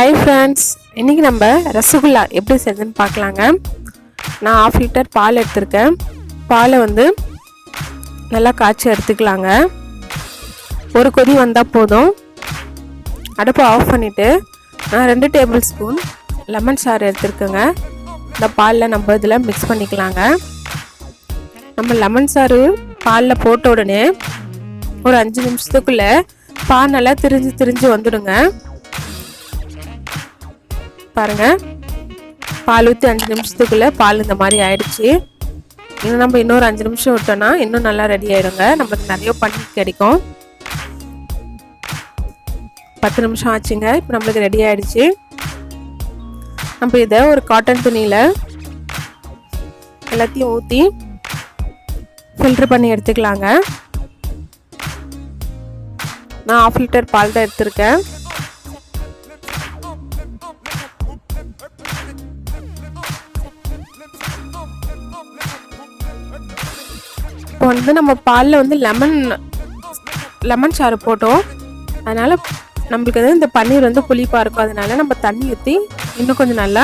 Hi friends, இன்றைக்கி நம்ம ரசகுல்லா எப்படி செய்யுதுன்னு பார்க்கலாங்க. நான் 1/2 லிட்டர் பால் எடுத்திருக்கேன். பாலை நல்லா காய்ச்சி எடுத்துக்கலாங்க. ஒரு கொதி வந்தால் போதும். அடுப்பை ஆஃப் பண்ணிவிட்டு நான் 2 டேபிள் ஸ்பூன் லெமன் சாறு எடுத்துருக்கேங்க. இந்த பாலில் நம்ம இதில் மிக்ஸ் பண்ணிக்கலாங்க. நம்ம லெமன் சாறு பாலில் போட்ட உடனே ஒரு 5 நிமிஷத்துக்குள்ளே பால் நல்லா திரிஞ்சு வந்துடுங்க. பாருங்கள், பால் ஊற்றி 5 நிமிஷத்துக்குள்ளே பால் இந்த மாதிரி ஆயிடுச்சு. இன்னும் நம்ம இன்னொரு 5 நிமிஷம் விட்டோன்னா இன்னும் நல்லா ரெடி ஆயிடுங்க. நம்மளுக்கு நிறைய பன்னீர் கிடைக்கும். 10 நிமிஷம் ஆச்சுங்க. இப்போ நம்மளுக்கு ரெடி ஆயிடுச்சு. நம்ம இதை ஒரு காட்டன் துணியில் எல்லாத்தையும் ஊற்றி ஃபில்ட்ரு பண்ணி எடுத்துக்கலாங்க. நான் 1/2 லிட்டர் பால் தான் எடுத்திருக்கேன். இப்போ நம்ம பாலில் லெமன் சாறு போட்டோம். அதனால் நம்மளுக்கு இந்த பன்னீர் புளிப்பாக இருக்கும். அதனால நம்ம தண்ணி ஊற்றி இன்னும் கொஞ்சம் நல்லா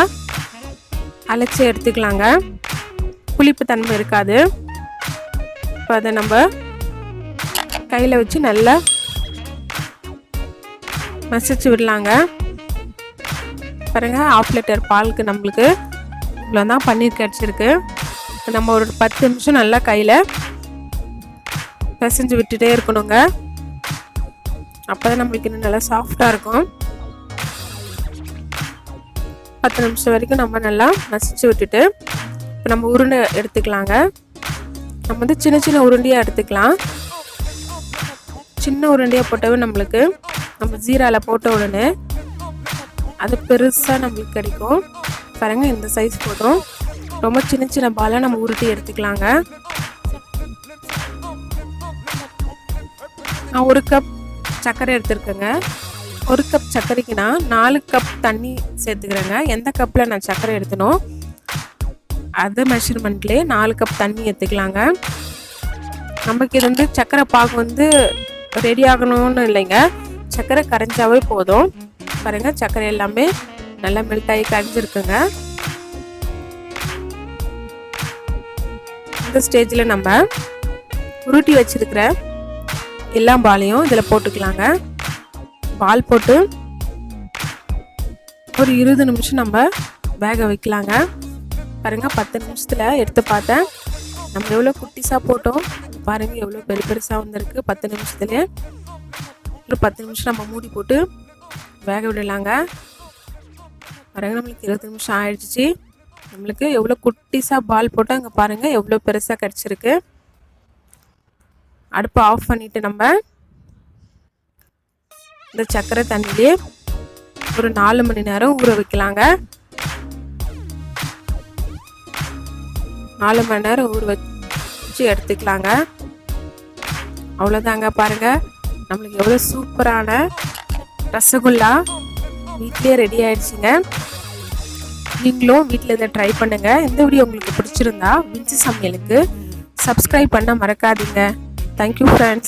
அரைச்சி எடுத்துக்கலாங்க. புளிப்பு தன்மை இருக்காது. இப்போ அதை நம்ம கையில் வச்சு நல்லா மசிச்சு விடலாங்க. பாருங்கள், 1/2 லிட்டர் பாலுக்கு நம்மளுக்கு இவ்வளோ தான் பன்னீர் கிடச்சிருக்கு. நம்ம ஒரு 10 நிமிஷம் நல்லா கையில் பிசைஞ்சு விட்டுட்டே இருக்கணுங்க. அப்போ தான் நம்மளுக்கு இன்னும் நல்லா சாஃப்டாக இருக்கும். 10 நிமிஷம் வரைக்கும் நம்ம நல்லா மசிச்சு விட்டுட்டு இப்போ நம்ம உருண்டை எடுத்துக்கலாங்க. நம்ம சின்ன சின்ன உருண்டையாக எடுத்துக்கலாம். சின்ன உருண்டையாக போட்டவே நம்மளுக்கு நம்ம ஜீராவில் போட்ட உடனே அது பெருசாக நம்மளுக்கு கிடைக்கும். பாருங்கள், இந்த சைஸ் போதும். ரொம்ப சின்ன சின்ன பாலாக நம்ம உருட்டி எடுத்துக்கலாங்க. நான் 1 கப் சர்க்கரை எடுத்துருக்கேங்க. 1 கப் சர்க்கரைக்கு நான் 4 கப் தண்ணி சேர்த்துக்கிறேங்க. எந்த கப்பில் நான் சர்க்கரை எடுத்தனோ அது மெஷர்மெண்ட்லேயே 4 கப் தண்ணி எடுத்துக்கலாங்க. நமக்கு இது சர்க்கரை பாகு ரெடி ஆகணும்னு இல்லைங்க. சர்க்கரை கரைஞ்சாவே போதும். பாருங்கள், சர்க்கரை எல்லாமே நல்லா மெல்ட் ஆகி கரைஞ்சிருக்குங்க. இந்த ஸ்டேஜில் நம்ம உருட்டி வச்சிருக்கிற எல்லா பாலையும் இதில் போட்டுக்கலாங்க. பால் போட்டு ஒரு 20 நிமிஷம் நம்ம வேக வைக்கலாங்க. பாருங்கள், 10 நிமிஷத்தில் எடுத்து பார்த்தேன். நம்ம எவ்வளோ குட்டிஸாக போட்டோம் பாருங்கள், எவ்வளோ பெருசாக வந்திருக்கு. 10 நிமிஷத்துலேயே ஒரு 10 நிமிஷம் நம்ம மூடி போட்டு வேக விடலாங்க. பாருங்கள், நம்மளுக்கு 20 நிமிஷம் ஆயிடுச்சு. நம்மளுக்கு எவ்வளோ குட்டிஸாக பால் போட்டால் இங்கே பாருங்கள் எவ்வளோ பெருசாக கிடச்சிருக்கு. அடுப்பை ஆஃப் பண்ணிவிட்டு நம்ம இந்த சர்க்கரை தண்ணியிலே ஒரு 4 மணி நேரம் ஊற வைக்கலாங்க. 4 மணி நேரம் ஊற வச்சு எடுத்துக்கலாங்க. அவ்வளோதாங்க. பாருங்கள், நம்மளுக்கு எவ்வளோ சூப்பரான ரசகுல்லா வீட்டிலே ரெடி ஆயிடுச்சுங்க. நீங்களும் வீட்டில் இதை ட்ரை பண்ணுங்கள். இந்த வீடியோ உங்களுக்கு பிடிச்சிருந்தா வின்சி சமையலுக்கு சப்ஸ்கிரைப் பண்ண மறக்காதீங்க. Thank you friends.